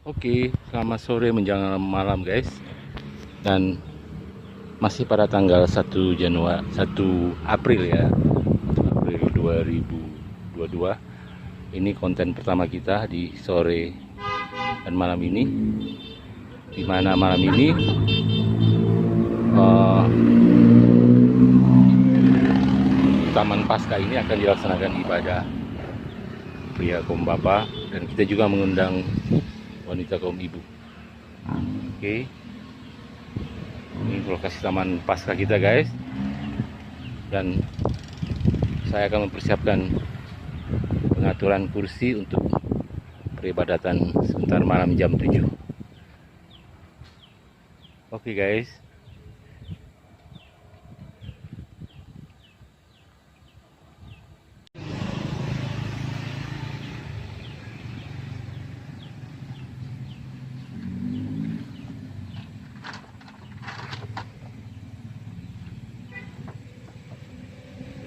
Oke, selamat sore menjelang malam guys. Dan masih pada tanggal 1 April ya. April 2022. Ini konten pertama kita di sore dan malam ini. Di mana malam ini Taman Pasca ini akan dilaksanakan ibadah pria kaum bapak, dan kita juga mengundang wanita kaum ibu. Oke, ini lokasi Taman Pasca kita guys, dan saya akan mempersiapkan pengaturan kursi untuk peribadatan sebentar malam jam 7. Oke guys.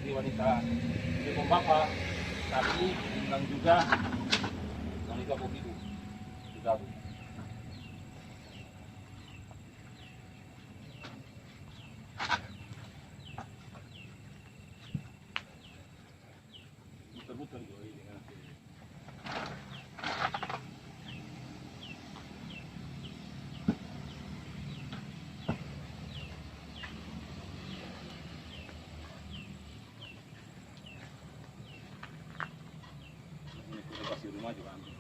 Wanita kaum bapak, tapi undang juga wanita kaum ibu bergabung. Muter-muter ini dengan lokasi rumah juga ambil.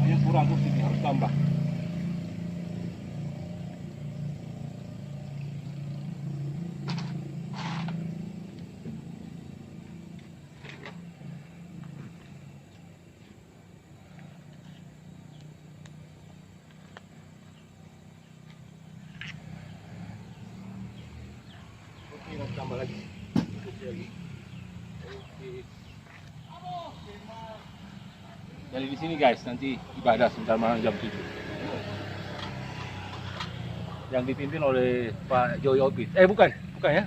Hanya kurang kursi ini, harus tambah. Oke, nanti tambah lagi. Kursi lagi. Oke. Jadi di sini guys, nanti ibadah sebentar malam jam 7. Yang dipimpin oleh Pak Joy Opit. Bukan ya?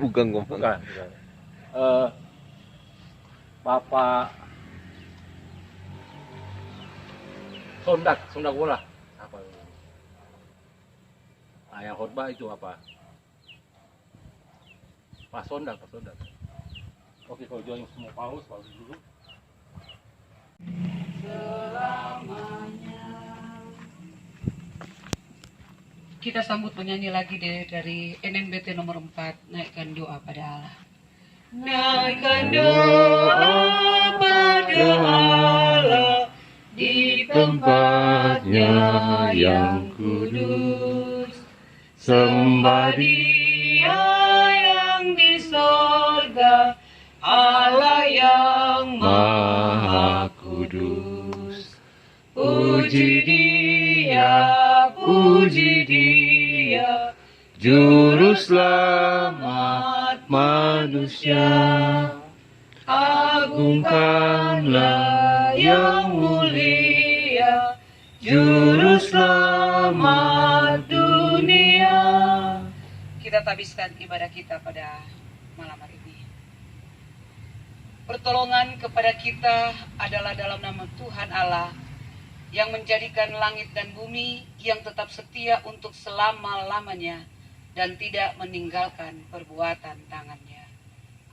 Bukan ngomong. Bukan. Bapak Sondak bola. Apa? Yang khotbah itu apa? Pak Sondak. Oke, kalau Joy mau paus dulu. Kita sambut penyanyi lagi dari NNBT nomor 4, naikkan doa pada Allah. Naikkan doa pada Allah di tempatnya yang kudus. Sembah Dia yang di sorga, Allah yang Maha Kudus. Puji Dia, Juru Selamat manusia. Agungkanlah yang mulia, Juru Selamat dunia. Kita tabiskan ibadah kita pada malam hari ini. Pertolongan kepada kita adalah dalam nama Tuhan Allah yang menjadikan langit dan bumi, yang tetap setia untuk selama-lamanya dan tidak meninggalkan perbuatan tangannya.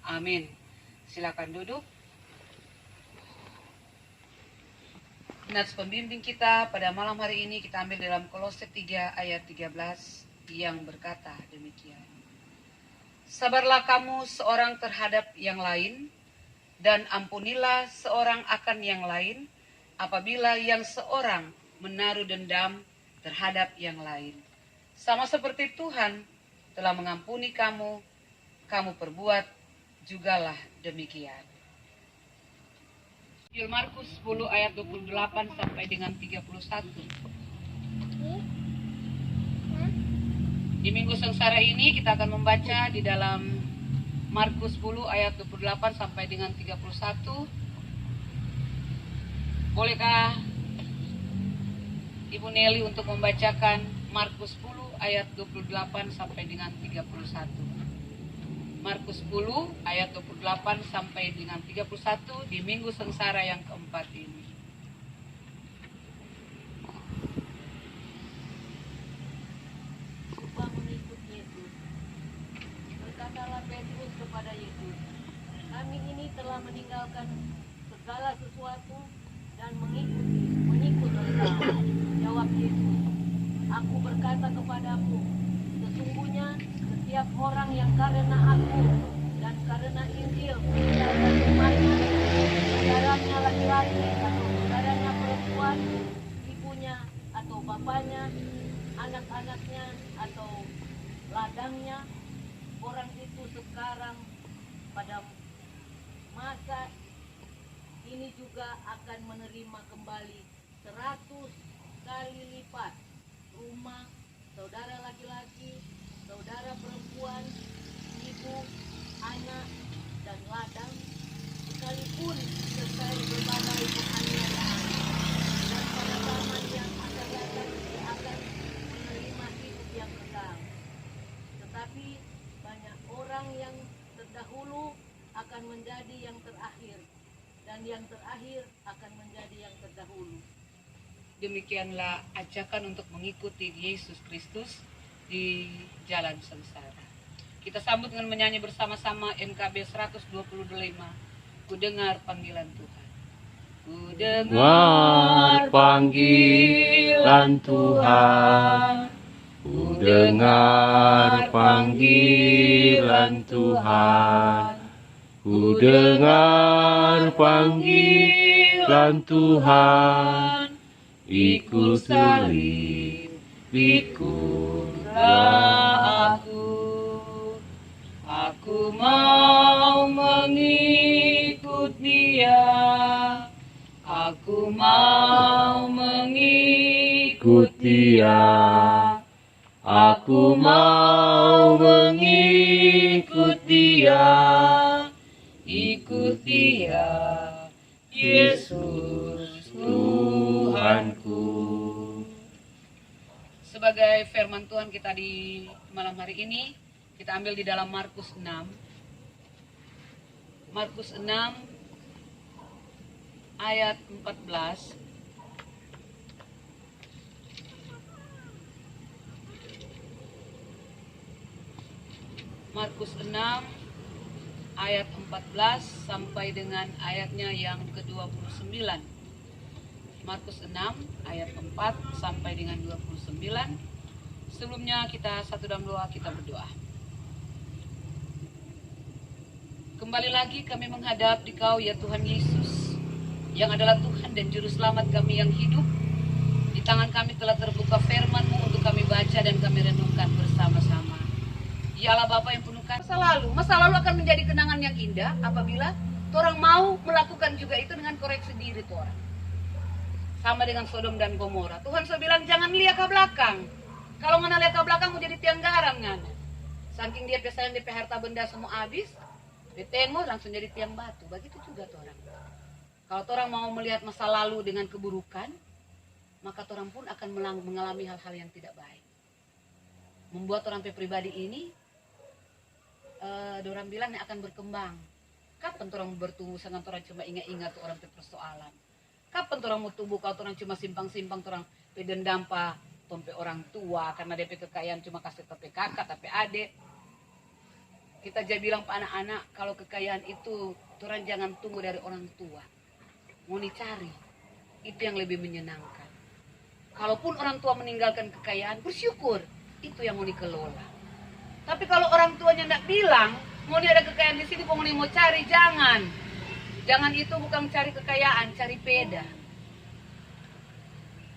Amin. Silakan duduk. Nats pembimbing kita pada malam hari ini kita ambil dalam Kolose 3 ayat 13 yang berkata demikian. Sabarlah kamu seorang terhadap yang lain, dan ampunilah seorang akan yang lain apabila yang seorang menaruh dendam terhadap yang lain. Sama seperti Tuhan telah mengampuni kamu, kamu perbuat jugalah demikian. Injil Markus 10 ayat 28 sampai dengan 31. Di minggu sengsara ini kita akan membaca di dalam Markus 10 ayat 28 sampai dengan 31. Bolehkah Ibu Nelly untuk membacakan Markus 10 ayat 28 sampai dengan 31. Markus 10 ayat 28 sampai dengan 31 di minggu sengsara yang keempat ini. Coba mengikut Yesus. Berkatalah Petrus kepada Yesus, kami ini telah meninggalkan segala sesuatu dan mengikut Engkau. Jawab Yesus, aku berkata kepadamu, sesungguhnya setiap orang yang karena aku dan karena Injil meninggalkan rumahnya, saudaranya laki-laki atau saudaranya perempuan, ibunya atau bapaknya, anak-anaknya atau ladangnya, orang itu sekarang pada masa ini juga akan menerima kembali 100 kali lipat rumah, saudara laki-laki, saudara perempuan, ibu, anak, dan ladang, sekalipun disertai berbagai penganiayaan. Dan pada zaman yang akan datang dia akan menerima hidup yang kekal. Tetapi banyak orang yang terdahulu akan menjadi yang terakhir, dan yang terakhir akan menjadi yang terdahulu. Demikianlah ajakan untuk mengikuti Yesus Kristus di jalan sengsara. Kita sambut dengan menyanyi bersama-sama MKB 125. Ku dengar panggilan Tuhan. Ku Dengar panggilan Tuhan, ku dengar panggilan Tuhan, ku dengar panggilan Tuhan, ikut salib, ikutlah aku mau mengikut Dia. Aku mau mengikut Dia. Aku mau mengikut Dia. Ikut Dia, Yesus Tuhanku. Sebagai firman Tuhan kita di malam hari ini, kita ambil di dalam Markus 6. Markus 6 ayat 14. Markus 6 ayat 14 sampai dengan ayatnya yang ke-29. Markus 6 ayat 4 sampai dengan 29. Sebelumnya kita satu dalam doa, kita berdoa. Kembali lagi kami menghadap di Kau ya Tuhan Yesus, yang adalah Tuhan dan Juru Selamat kami yang hidup. Di tangan kami telah terbuka firman-Mu untuk kami baca dan kami renungkan bersama-sama. Ya Allah Bapa yang penuh kasih. Masa lalu akan menjadi kenangan yang indah apabila orang mau melakukan juga itu dengan koreksi diri orang. Sama dengan Sodom dan Gomora. Tuhan sudah bilang jangan lihat ke belakang. Kalau ngana lihat ke belakang mau jadi tiang garam ngana. Saking dia pesanan DP harta benda semua habis, ditengok langsung jadi tiang batu. Begitu juga orang. Kalau orang mau melihat masa lalu dengan keburukan, maka orang pun akan mengalami hal-hal yang tidak baik. Membuat orang pribadi ini, orang bilang yang akan berkembang. Kapan orang bertumbuh sangat orang cuma ingat-ingat orang persoalan. Kapan orang mau tumbuh kalau orang cuma simpang-simpang orang pedendam pa tompe orang tua karena DP kekayaan cuma kasih tapi kakak tapi adik. Kita aja bilang pak anak-anak kalau kekayaan itu orang jangan tunggu dari orang tua. Mau dicari. Itu yang lebih menyenangkan. Kalaupun orang tua meninggalkan kekayaan, bersyukur. Itu yang mau dikelola. Tapi kalau orang tuanya tidak bilang, mau dia ada kekayaan di sini, mau cari, jangan. Jangan itu bukan cari kekayaan, cari peda.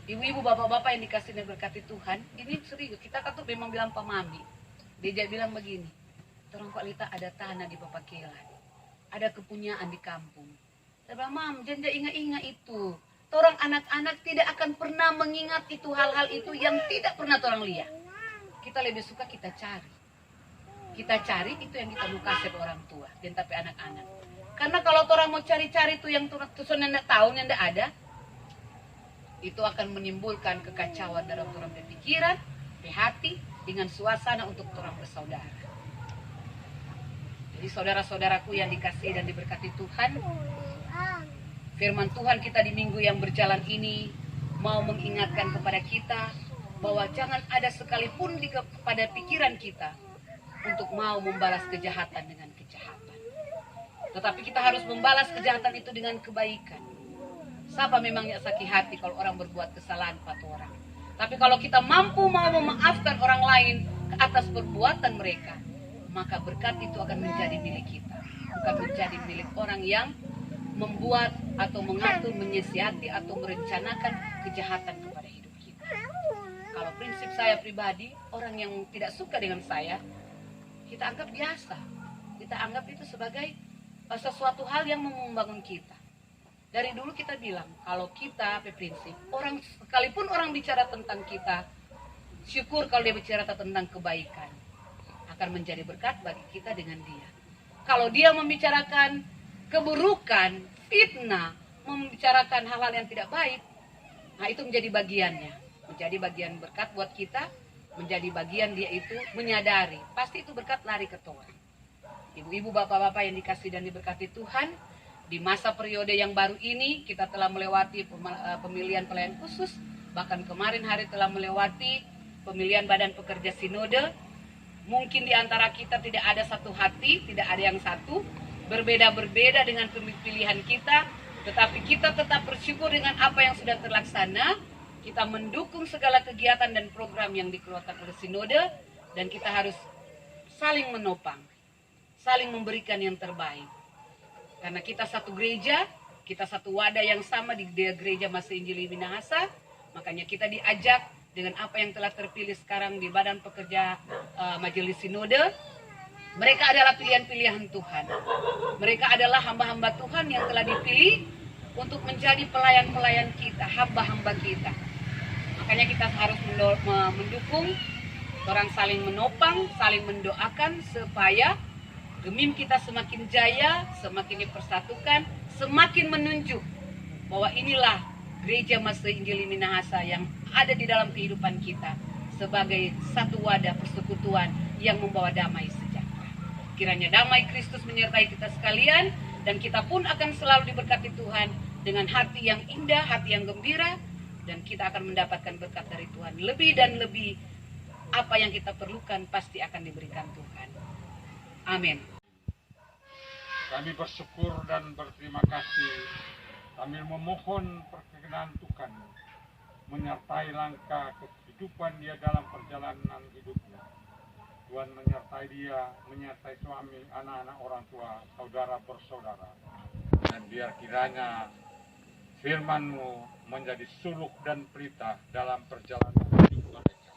Ibu-ibu, bapak-bapak yang dikasih dan berkati Tuhan, ini serius. Kita kan tuh memang bilang pamami. Dia bilang begini, orang Kualita ada tanah di Papakelan. Ada kepunyaan di kampung. Saya bilang, Mam, jangan ingat-ingat itu. Orang anak-anak tidak akan pernah mengingat itu hal-hal itu yang tidak pernah orang lihat. kita lebih suka kita cari. Kita cari itu yang kita mau kasih ke orang tua, dan tapi anak-anak. Karena kalau orang mau cari-cari itu yang tusun yang tidak tahu, yang tidak ada, itu akan menimbulkan kekacauan dalam orang berpikiran, hati, dengan suasana untuk orang bersaudara. Jadi saudara-saudaraku yang dikasihi dan diberkati Tuhan, firman Tuhan kita di minggu yang berjalan ini mau mengingatkan kepada kita bahwa jangan ada sekalipun pada pikiran kita untuk mau membalas kejahatan dengan kejahatan. Tetapi kita harus membalas kejahatan itu dengan kebaikan. Siapa memangnya sakit hati kalau orang berbuat kesalahan pada orang. Tapi kalau kita mampu mau memaafkan orang lain ke atas perbuatan mereka, maka berkat itu akan menjadi milik kita. Bukan menjadi milik orang yang membuat atau mengatur, menyiasati atau merencanakan kejahatan kepada hidup kita. Kalau prinsip saya pribadi, orang yang tidak suka dengan saya, kita anggap biasa. Kita anggap itu sebagai sesuatu hal yang membangun kita. Dari dulu kita bilang, kalau kita berprinsip, orang sekalipun orang bicara tentang kita, syukur kalau dia bicara tentang kebaikan. Akan menjadi berkat bagi kita dengan dia. Kalau dia membicarakan keburukan, fitnah, membicarakan hal-hal yang tidak baik, nah itu menjadi bagiannya. Menjadi bagian berkat buat kita, menjadi bagian dia itu menyadari. Pasti itu berkat lari ke Tuhan. Ibu-ibu, bapak-bapak yang dikasih dan diberkati Tuhan, di masa periode yang baru ini kita telah melewati pemilihan pelayan khusus. Bahkan kemarin hari telah melewati pemilihan badan pekerja sinode. Mungkin di antara kita tidak ada satu hati, tidak ada yang satu. Berbeda-berbeda dengan pilihan kita. Tetapi kita tetap bersyukur dengan apa yang sudah terlaksana. Kita mendukung segala kegiatan dan program yang dikeluarkan oleh sinode. Dan kita harus saling menopang. Saling memberikan yang terbaik. Karena kita satu gereja, kita satu wadah yang sama di gereja Masih Injili Minahasa, makanya kita diajak dengan apa yang telah terpilih sekarang di Badan Pekerja Majelis Sinode. Mereka adalah pilihan-pilihan Tuhan. Mereka adalah hamba-hamba Tuhan yang telah dipilih untuk menjadi pelayan-pelayan kita, hamba-hamba kita. Makanya kita harus mendukung, orang saling menopang, saling mendoakan supaya Gemim kita semakin jaya, semakin dipersatukan, semakin menunjuk bahwa inilah gereja Masih Injili Minahasa yang ada di dalam kehidupan kita sebagai satu wadah persekutuan yang membawa damai sejahtera. Kiranya damai Kristus menyertai kita sekalian dan kita pun akan selalu diberkati Tuhan dengan hati yang indah, hati yang gembira, dan kita akan mendapatkan berkat dari Tuhan. Lebih dan lebih apa yang kita perlukan pasti akan diberikan Tuhan. Amin. Kami bersyukur dan berterima kasih. Kami memohon perkenan Tuhan menyertai langkah kehidupan dia dalam perjalanan hidupnya. Tuhan menyertai dia, menyertai suami, anak-anak, orang tua, saudara bersaudara. Dan biar kiranya firman-Mu menjadi suluk dan pelita dalam perjalanan hidup mereka.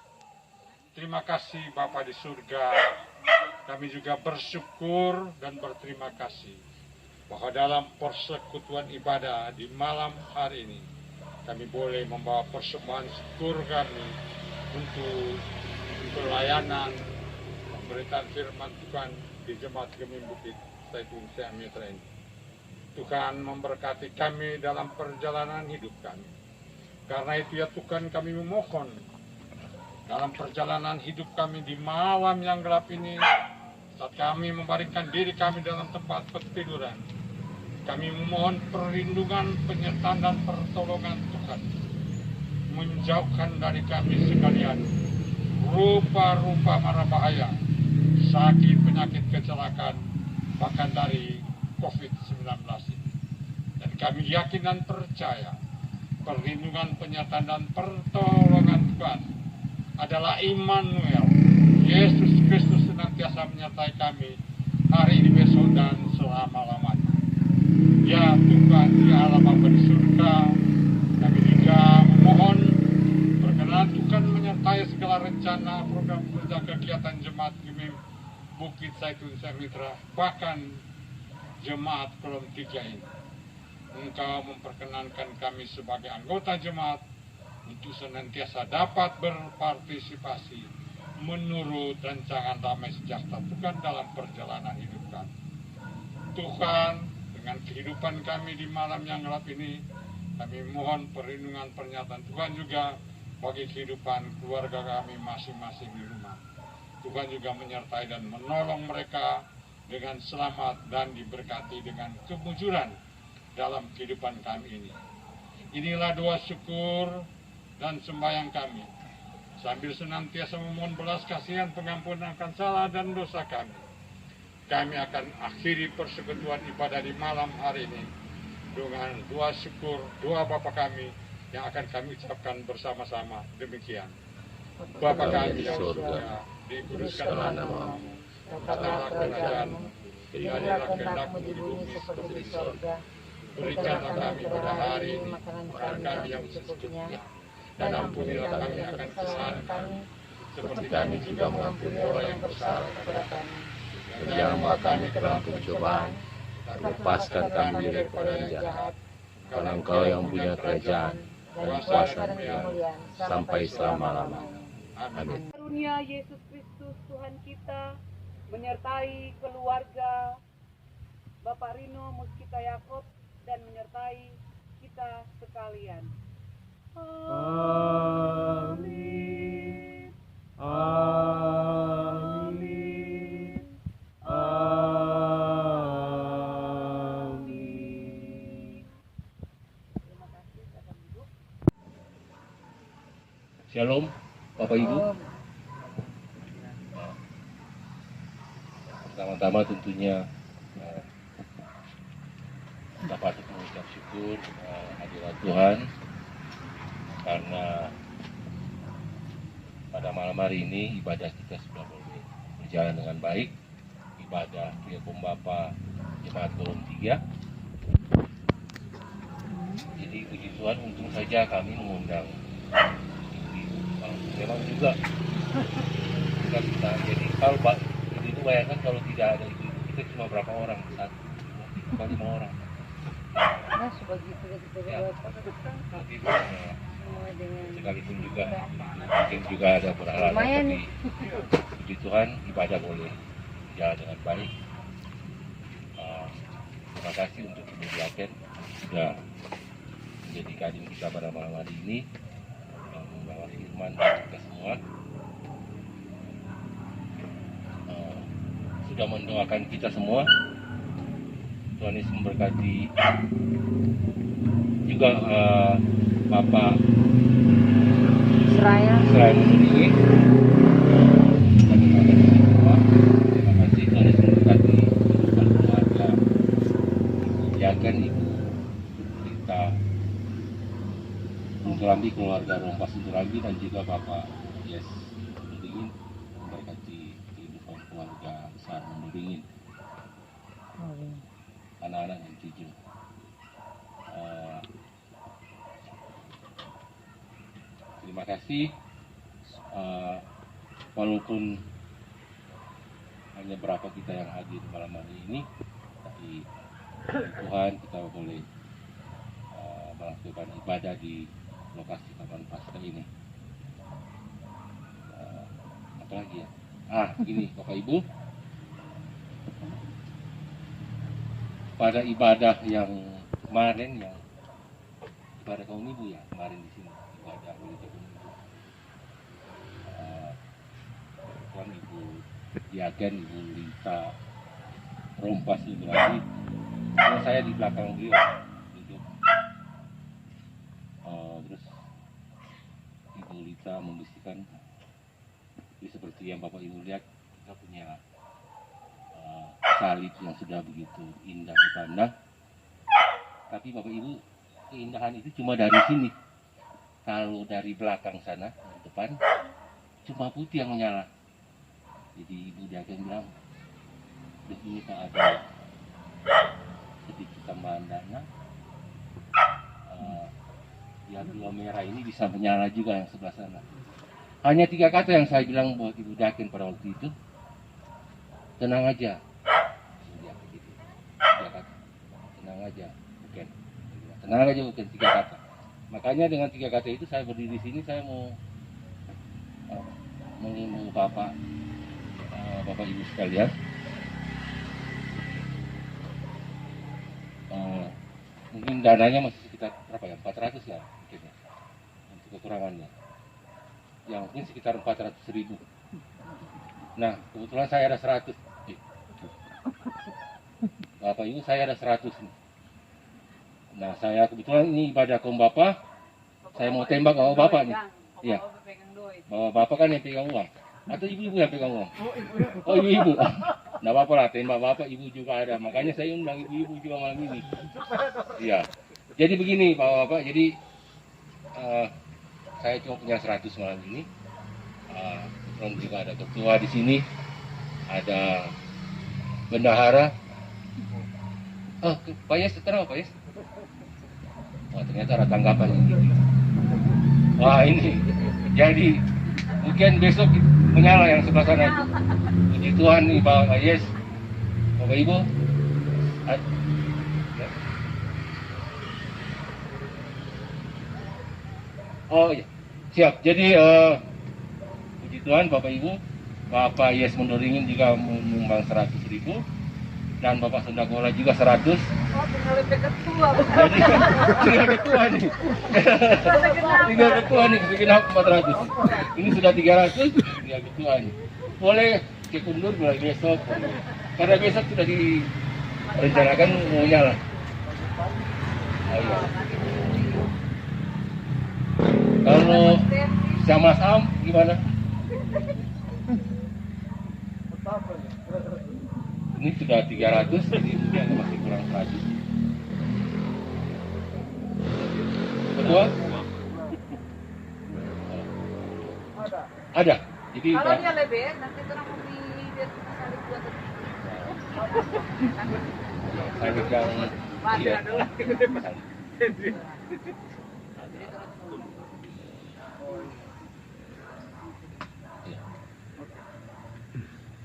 Terima kasih Bapa di surga. Kami juga bersyukur dan berterima kasih bahwa dalam persekutuan ibadah di malam hari ini kami boleh membawa persembahan syukur kami untuk pelayanan pemberitaan firman Tuhan di Jemaat Gemim Bukit Zaitun Mitra ini. Tuhan memberkati kami dalam perjalanan hidup kami. Karena itu ya Tuhan, kami memohon dalam perjalanan hidup kami di malam yang gelap ini, saat kami membaringkan diri kami dalam tempat pertiduran, kami memohon perlindungan, penyertaan dan pertolongan Tuhan, menjauhkan dari kami sekalian rupa-rupa mara bahaya, sakit, penyakit, kecelakaan, bahkan dari COVID-19 ini. Dan kami yakin dan percaya perlindungan, penyertaan dan pertolongan Tuhan adalah Immanuel, Yesus Kristus senantiasa menyertai kami hari ini, besok, dan selama-lamanya. Ya Tuhan, ya Allah Bapa di surga, kami juga memohon perkenan Tuhan menyertai segala rencana, program kerja, kegiatan Jemaat Gemim Bukit Zaitun Mitra, bahkan Jemaat Kolom 3 ini. Engkau memperkenankan kami sebagai anggota jemaat untuk senantiasa dapat berpartisipasi menurut rancangan damai sejahtera Tuhan dalam perjalanan hidup kami. Tuhan, dengan kehidupan kami di malam yang gelap ini, kami mohon perlindungan pernyataan Tuhan juga bagi kehidupan keluarga kami masing-masing di rumah. Tuhan juga menyertai dan menolong mereka dengan selamat dan diberkati dengan kemujuran dalam kehidupan kami ini. Inilah doa syukur dan sembahyang kami, sambil senantiasa memohon belas kasihan pengampunan akan salah dan dosa kami. Kami akan akhiri persekutuan ibadah di malam hari ini dengan doa syukur, doa Bapa kami yang akan kami ucapkan bersama-sama. Demikian. Bapa kami yang surga, dikuduskanlah namamu, datanglah kerajaanmu, jadilah kehendakmu di bumi seperti di surga. Berikanlah kami pada hari ini makanan kami yang secukupnya, dan ampunilah kami akan kesalahan kami, seperti kami juga mengampuni orang yang bersalah kepada kami. Dan jangan bawa kami ke dalam pencobaan, tapi lepaskan kami daripada yang jahat. Karena Engkau yang punya kerajaan dan kuasa dan kemuliaan sampai selama-lamanya. Amin. Karunia Yesus Kristus Tuhan kita menyertai keluarga Bapak Rino Muskita Yakob dan menyertai kita sekalian. Amin. Amin. Amin. Terima kasih, Bapak Ibu. Shalom, Bapak Ibu. Pertama-tama tentunya dapat mengucap syukur hadirat Tuhan karena pada malam hari ini ibadah kita sudah boleh berjalan dengan baik. Ibadah Tria Pembapa Jemaat Golong 3. Jadi puji Tuhan, untung saja kami mengundang ibu-ibu. Memang juga kita jadi kalau jadi itu bayangkan kalau tidak ada ibu kita cuma berapa orang, 1, 2, 3, 5 orang. Nah, sebegitu kita Ya, lebih kurang ya. dengan Sekalipun juga mungkin juga ada berhalangan, Lumayan. tapi puji Tuhan ibadah boleh berjalan dengan baik. Terima kasih untuk Ibu Diaken sudah menjadi kadin kita pada malam hari ini, membawa firman bagi kita semua. Sudah mendoakan kita semua. Tuhan Yesus memberkati juga Bapak Israel. ini. Terima kasih Tuhan Yesus memberkati keluarga Ibu Diaken, Ibu Rita Mengkelambi, keluarga Rompas Suturambi, dan juga Bapak Yes Mendingin, memberkati kehidupan keluarga besar Mendingin, anak-anak yang 7. Terima kasih. Walaupun hanya berapa kita yang hadir malam hari ini, tapi Tuhan kita boleh melakukan ibadah di lokasi Taman Pasca ini. Apa lagi ya? Ini Bapak Ibu, pada ibadah yang kemarin, yang ibadah kaum ibu ya kemarin di sini, ibadah gereja kaum ibu, Tuhan Ibu Diaken, Ibu Rita Rompas Suturambi, saya di belakang beliau duduk, terus Ibu Rita membersihkan. Jadi seperti yang Bapak Ibu lihat, kita punya salib yang sudah begitu indah dipandang. Tapi Bapak Ibu, keindahan itu cuma dari sini. Kalau dari belakang sana, di depan, cuma putih yang menyala. Jadi Ibu Diaken bilang, di sini Pak ada sedikit tambahan dana. Yang dua merah ini bisa menyala juga yang sebelah sana. Hanya 3 kata yang saya bilang buat Ibu Diaken pada waktu itu. Tenang aja. Gitu. 3 kata. Tenang aja, bukan. Tenang aja, bukan 3 kata. Makanya dengan 3 kata itu saya berdiri di sini, saya mau mengimbau Bapak Ibu sekalian, mungkin dananya masih sekitar berapa ya, 400 ya mungkin ya, untuk kekurangannya yang mungkin sekitar 400.000. Nah kebetulan saya ada 100, Bapak Ibu saya ada 100 nih. Nah saya kebetulan ini ibadah kaum Bapak, saya mau tembak bawa Bapak nih. Iya, bawa Bapak kan yang pegang uang, atau ibu-ibu yang pegang uang? Oh ibu-ibu, nggak apa-apa lah, tembak Bapak, ibu juga ada, makanya saya undang ibu-ibu juga malam ini. Iya, jadi begini Bapak, jadi saya cuma punya 100 malam ini. Kebetulan juga ada ketua di sini, ada bendahara. Oh, Pak Yes, terang Pak Yes? Oh, ternyata ada tanggapan ini. Wah ini, jadi mungkin besok menyala yang sebelah sana itu. Puji Tuhan nih Pak Yes, Bapak Ibu. Oh iya, siap. Jadi puji Tuhan Bapak Ibu, Bapak Yes Mendoringin juga menyumbang 100.000 dan Bapak Sendagola juga 100. Oh, tinggal lebih ketua. Jadi tinggal ketua nih. Tinggal ketua nih, segenap 400. Ini sudah 300, tinggal ketua nih. Boleh cek undur mulai besok. Karena besok sudah direncanakan mau nyala. Ayo. Kalau sama Sam gimana? Ini sudah 300, jadi mungkin masih kurang 100. Ketua? Ada. Jadi Kalau dia lebih, nanti orang mau biar kita saling buat. saya yang iya.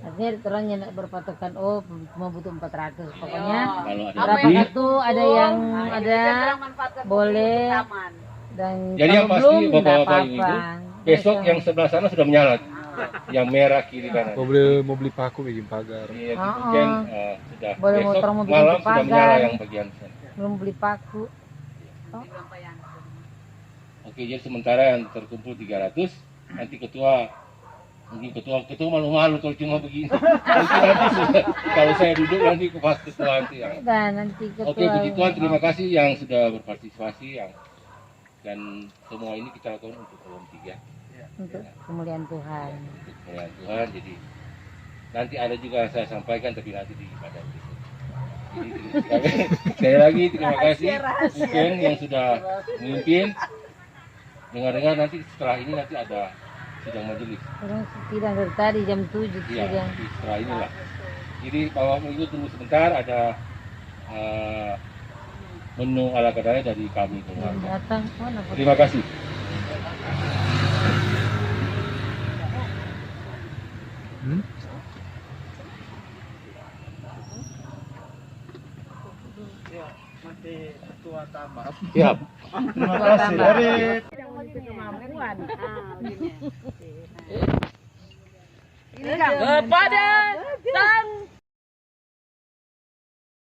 Artinya orangnya nak berpatokan, oh cuma butuh 400. Pokoknya Kalau ada berapa lebih, kartu ada yang ada boleh dan jadi yang kalau pasti belum, nggak Bapak-bapak Ibu, apa-apa. besok yang sebelah sana sudah menyala. Yang merah kiri kanan. Mau beli paku bikin pagar. Iya, mungkin sudah Boleh besok motor mau bikin malam sudah pagar. menyala yang bagian sana. Belum beli paku. Oke, jadi sementara yang terkumpul 300, nanti mungkin ketua malu-malu kalau cuma begini. Nanti sudah, kalau saya duduk nanti pas ketua nanti ya. Dan nanti ketua. Oke, puji Tuhan, terima kasih yang sudah berpartisipasi dan semua ini kita lakukan untuk kolom 3. Untuk kemuliaan Tuhan. Untuk kemuliaan Tuhan, jadi nanti ada juga yang saya sampaikan tapi nanti di ibadah besok. Jadi sekali lagi terima kasih mungkin yang sudah memimpin. Dengar-dengar nanti setelah ini nanti ada sidang majelis. Orang sidang dari tadi jam 7 Iya, sidang. setelah inilah. Jadi Bapak Ibu tunggu sebentar, ada menu ala kadarnya dari kami keluarga. Datang mana? Terima kasih. Siap. Terima kasih dari Kepada Sang